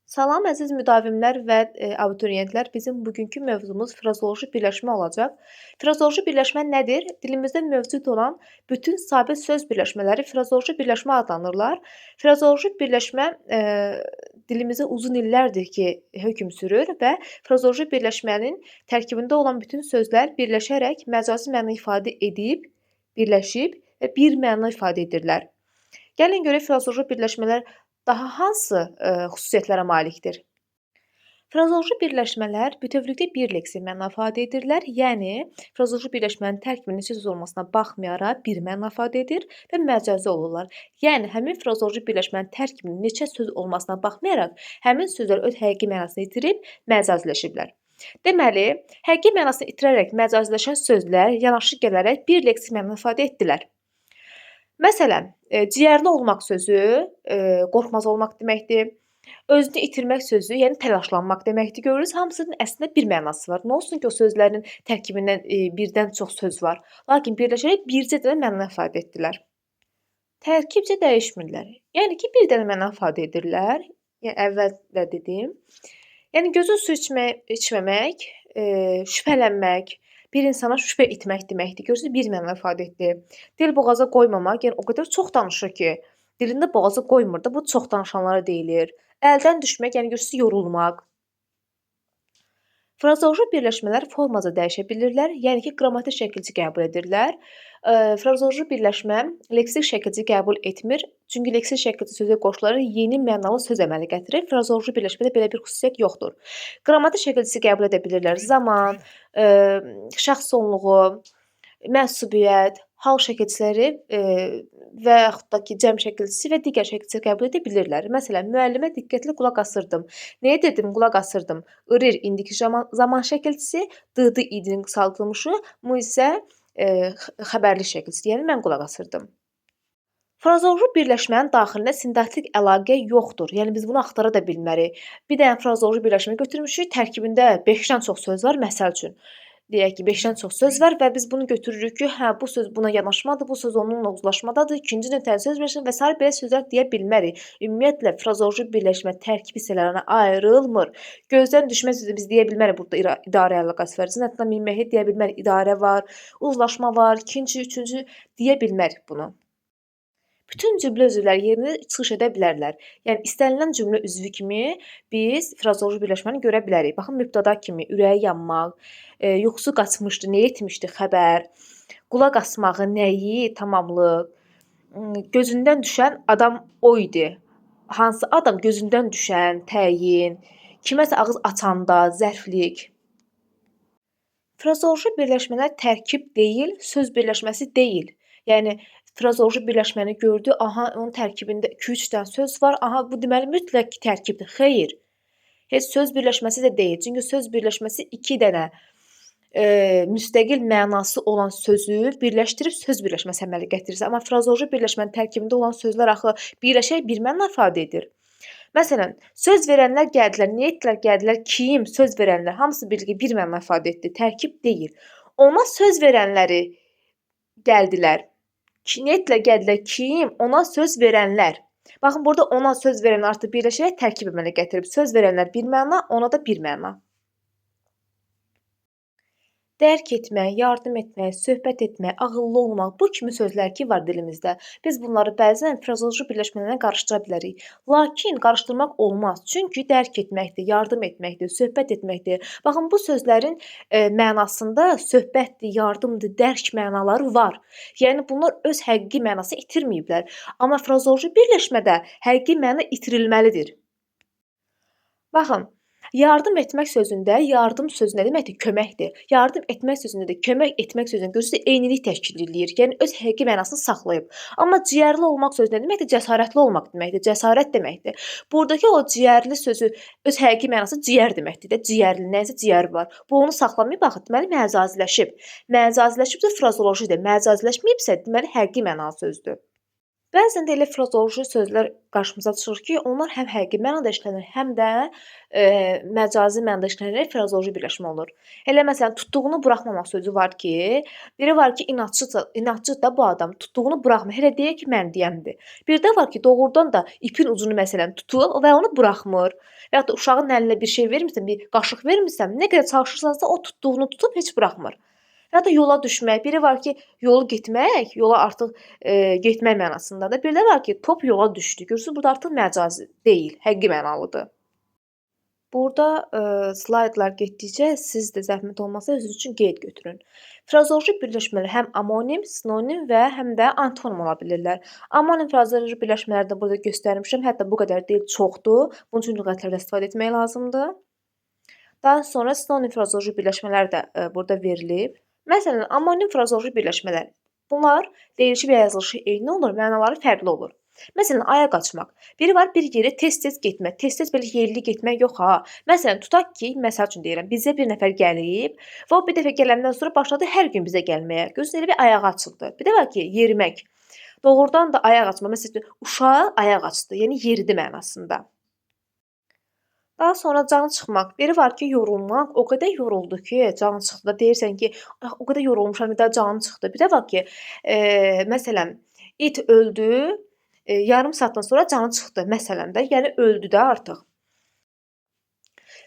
Salam əziz müdavimlər və abituriyentlər. Bizim bugünkü mövzumuz frazeoloji birləşmə olacaq. Frazeoloji birləşmə nədir? Dilimizdə mövcud olan bütün sabit söz birləşmələri frazeoloji birləşmə adlanırlar. Frazeoloji birləşmə dilimizdə uzun illərdir ki, hökm sürür və frazeoloji birləşmənin tərkibində olan bütün sözlər birləşərək məcazi məna ifadə edib, birləşib və bir məna ifadə edirlər. Gəlin görək frazeoloji birləşmələr daha hansı xüsusiyyətlərə malikdir? Frazeoloji birləşmələr bütövlükdə bir leksiya məna ifadə edirlər. Yəni, frazeoloji birləşmənin tərkibinin neçə söz olmasına baxmayaraq bir məna ifadə edir və məcazi olurlar. Yəni, həmin frazeoloji birləşmənin tərkibinin neçə söz olmasına baxmayaraq, həmin sözlər öz həqiqi mənasını itirib məcaziləşiblər. Deməli, həqiqi mənasını itirərək məcaziləşən sözlər yanaşı gələrək bir leksiya məna ifadə etdilər. Məsələn, ciyərli olmaq sözü qorxmaz olmaq deməkdir. Özünü itirmək sözü, yəni təlaşlanmaq deməkdir. Görürüz, hamısının əslində bir mənası var. Nə olsun ki, o sözlərin tərkibindən birdən çox söz var. Lakin birləşərək bircə dənə məna ifadə etdilər. Tərkibcə dəyişmirlər. Yəni ki, bir dənə məna ifadə edirlər. Yəni əvvəl də dedim. Yəni gözün su içməmək, şübhələnmək, bir insana şübhə etmək deməkdir. Görürsünüz, bir məna ifadə etdi. Dil boğaza qoymamaq, yəni o qədər çox danışır ki, dilində boğaza qoymur da, bu çox danışanlara deyilir. Əldən düşmək, yəni görürsünüz, yorulmaq. Frazeoloji birləşmələr formaca dəyişə bilirlər, yəni ki, qrammatik şəkilci qəbul edirlər. Frazeoloji birləşmə leksik şəkilci qəbul etmir, çünki leksik şəkilci sözə qoşularaq yeni mənalı söz əmələ gətirir. Frazeoloji birləşmədə belə bir xüsusiyyət yoxdur. Qrammatik şəkilci qəbul edə bilirlər. Zaman, şəxs sonluğu, mənsubiyyət, hal şəkilçiləri və yaxud da ki, cəm şəkilçisi və digər şəkilçiləri qəbul edə bilirlər. Məsələn, müəllimə diqqətlə qulaq asırdım. Nəyə dedim? Qulaq asırdım. Ir indiki zaman şəkilçisi, dı idin qısaldılmışı, mu isə xəbərli şəkilçisi. Yəni mən qulaq asırdım. Frazeoloji birləşmənin daxilində sintaktik əlaqə yoxdur. Yəni biz bunu axtara da bilmərik. Bir dənə frazeoloji birləşmə götürmüşük, tərkibində 5-dən çox söz var, məsəl üçün. Deyək ki, 5-dən çox söz var və biz bunu götürürük ki, hə, bu söz buna yanaşmadır, bu söz onunla uzlaşmadadır, ikinci nöqtəli söz birləşmə və sair belə sözlər deyə bilmərik. Ümumiyyətlə, frazeoloji birləşmə tərkib hissələrinə ayrılmır. Gözdən düşmə sözü biz deyə bilmərik, burada idarə əlaqəsi var. Zənnətlə minməyə deyə bilmərik, idarə var, uzlaşma var, ikinci, üçüncü deyə bilmərik bunu. Bütün cümlə üzvləri yerinə çıxış edə bilərlər. Yəni, istənilən cümlə üzvü kimi biz frazeoloji birləşməni görə bilərik. Baxın, mübtəda kimi ürəyi yanmaq, yuxusu qaçmışdı, nə etmişdi, xəbər, qulaq asmağı, nəyi, tamamlıq, gözündən düşən adam o idi. Hansı adam gözündən düşən, təyin, kiməsə ağız açanda, zərflik. Frazeoloji birləşmələr tərkib deyil, söz birləşməsi deyil. Yəni, frazeoloji birləşməni gördü, aha, onun tərkibində 2-3 dənə söz var, aha, bu deməli mütləq ki, tərkibdir. Xeyr, heç söz birləşməsi də deyil. Çünki söz birləşməsi 2 dənə müstəqil mənası olan sözü birləşdirib söz birləşməsi əmələ gətirirsə. Amma frazeoloji birləşmənin tərkibində olan sözlər axı birləşərək bir məna ifadə edir. Məsələn, söz verənlər gəldilər, nə etdilər, gəldilər, kim, söz verənlər, hamısı birgə bir məna ifadə etdi, tərkib deyil. Ona söz verənləri gəldilər. Nə etdilər, gəldilər, kim, ona söz verənlər. Baxın, burada ona söz verən artıq birləşərək tərkib əmələ gətirib. Söz verənlər bir məna, ona da bir məna. Dərk etmək, yardım etmək, söhbət etmək, ağıllı olmaq, bu kimi sözlər ki var dilimizdə. Biz bunları bəzən frazeoloji birləşmələrlə qarışdıra bilərik. Lakin qarışdırmaq olmaz. Çünki dərk etməkdir, yardım etməkdir, söhbət etməkdir. Baxın, bu sözlərin mənasında söhbətdir, yardımdır, dərk mənaları var. Yəni bunlar öz həqiqi mənasını itirməyiblər. Amma frazeoloji birləşmədə həqiqi məna itirilməlidir. Baxın, yardım etmək sözündə yardım sözü nə deməkdir? Köməkdir. Yardım etmək sözündə də kömək etmək sözündə görürsünüz eynilik təşkil eləyir. Yəni öz həqiqi mənasını saxlayıb. Amma ciyərli olmaq sözü nə deməkdir? Cəsarətli olmaq deməkdir. Cəsarət deməkdir. Buradakı o ciyərli sözü öz həqiqi mənası ciyər deməkdir də. Ciyərli, nəsə ciyər var. Bu onu saxlamayıb axı, deməli məcaziləşib. Məcaziləşibsə frazeolojidir. Məcaziləşməyibsə deməli həqiqi mənalı sözdür. Bəzən də elə frazeoloji sözlər qarşımıza çıxır ki, onlar həm həqiqi mənada işlənir, həm də, məcazi mənada işlənərək frazeoloji birləşmə olur. Elə məsələn, tutduğunu buraxmamaq sözü var ki, biri var ki, inadçıdır da bu adam, tutduğunu buraxmır. Elə deyir ki, mən deyəmdir. Bir də var ki, doğrudan da ipin ucunu məsələn tutub və onu buraxmır. Və ya da uşağın əlinə bir şey vermirsən, bir qaşıq vermirsən, nə qədər çalışırsansa o tutduğunu tutub heç buraxmır. Ya da yola düşmək. Biri var ki, yolu getmək, yola artıq, getmək mənasındadır. Bir də var ki, top yola düşdü. Görürsüz, burada artıq məcazi deyil, həqiqi mənalıdır. Burada, slaydlar getdikcə siz də zəhmət olmasa özünüz üçün qeyd götürün. Frazeoloji birləşmələr həm amonim, sinonim və həm də antonim ola bilirlər. Amonim frazeoloji birləşmələri də burada göstərmişəm. Hətta bu qədər deyil, çoxdur. Bunun üçün lüğətlərdən istifadə etmək lazımdır. Daha sonra sinonim frazeoloji birləşmələr də, burada verilib. Məsələn, amonim frazeoloji birləşmələr. Bunlar deyilişi və yazılışı eyni olur, mənaları fərqli olur. Məsələn, aya qaçmaq. Biri var bir yerə tez-tez getmək. Tez-tez belə yerli getmək yox ha. Məsələn, tutaq ki, məsəl üçün deyirəm, bizə bir nəfər gəlib və o bir dəfə gələndən sonra başladı hər gün bizə gəlməyə. Görürsüz, elə bir ayağı açıldı. Bir də var ki, yerimək. Doğrudan da ayaq açma. Məsələn, uşaq ayaq açdı, yəni yeridi mənasında. Daha sonra canı çıxmaq. Biri var ki, yorulmaq. O qədər yoruldu ki, canı çıxdı. Deyirsən ki, "Ax, o qədər yorulmuşam, bir də canım çıxdı." Bir də var ki, məsələn, it öldü, yarım saatdan sonra canı çıxdı məsələn də, yəni öldü də artıq.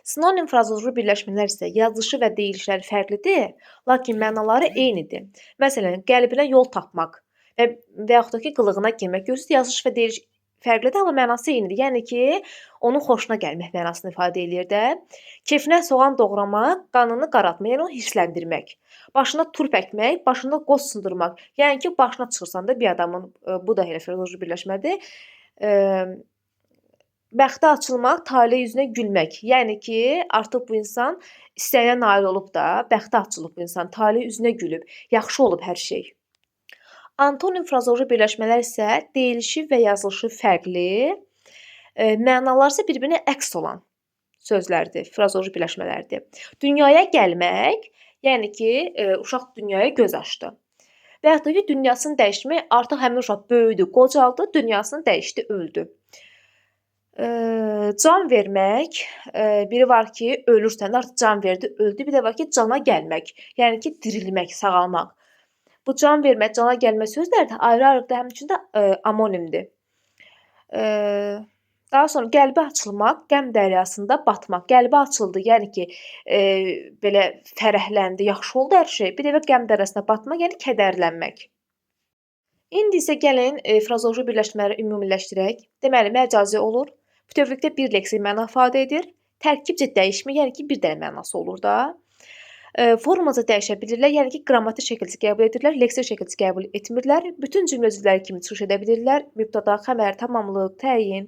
Sinonim frazeoloji birləşmələr isə yazılışı və deyilişləri fərqlidir, lakin mənaları eynidir. Məsələn, qəlbinə yol tapmaq və yaxud da ki, qılığına girmək. Görürsüz, yazılış və deyiliş fərqlidir, amma mənası eynidir. Yəni ki, onun xoşuna gəlmək mənasını ifadə eləyir də. Kefinə soğan doğramaq, qanını qaraltmaq, yəni onu hirsləndirmək. Başına turp əkmək, başında qoz sındırmaq. Yəni ki, başına çıxırsan da bir adamın, bu da elə frazeoloji birləşmədir. Bəxti açılmaq, taleyə üzünə gülmək. Yəni ki, artıq bu insan istəyinə nail olub da, bəxti açılıb bu insan, taleyə üzünə gülüb, yaxşı olub hər şey. Antonim frazeoloji birləşmələr isə deyilişi və yazılışı fərqli, mənaları isə bir-birinə əks olan sözlərdir, frazeoloji birləşmələrdir. Dünyaya gəlmək, yəni ki, uşaq dünyaya göz açdı. Və yaxud da ki, dünyasını dəyişmək, artıq həmin uşaq böyüdü, qocaldı, dünyasını dəyişdi, öldü. Can vermək, biri var ki, ölürsən, artıq can verdi, öldü. Bir də var ki, cana gəlmək, yəni ki, dirilmək, sağalmaq. Bu can vermək, cana gəlmək sözləri də ayrı-ayrı da həmçinin də amonimdir. Daha sonra qəlbi açılmaq, qəm dəryasında batmaq. Qəlbi açıldı, yəni ki, belə fərəhləndi, yaxşı oldu hər şey. Bir də qəm dəryasına batmaq, yəni kədərlənmək. İndi isə gəlin frazeoloji birləşmələri ümumiləşdirək. Deməli, məcazi olur. Bütövlükdə bir leksik məna ifadə edir. Tərkibcə dəyişmə, yəni ki, bir dənə mənası olur da. Formaca dəyişə bilirlər, yəni ki, qrammatik şəkildə qəbul edirlər, leksik şəkildə qəbul etmirlər. Bütün cümlə üzvləri kimi çıxış edə bilirlər. Mübtəda, xəbər, tamamlıq, təyin.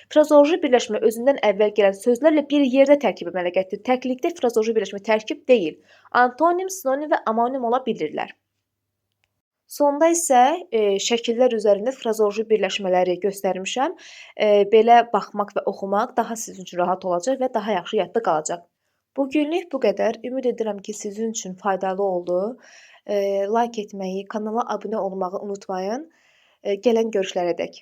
Frazeoloji birləşmə özündən əvvəl gələn sözlərlə bir yerdə tərkib əmələ gətirir. Təklikdə frazeoloji birləşmə tərkib deyil. Antonim, sinonim və amonim ola bilirlər. Sonda isə, şəkillər üzərində frazeoloji birləşmələri göstərmişəm. Belə baxmaq və oxumaq daha sizin üçün rahat olacaq və daha yaxşı yadda qalacaq. Bu günlük bu qədər. Ümid edirəm ki, sizin üçün faydalı oldu. Like etməyi, kanala abunə olmağı unutmayın. Gələn görüşlərədək.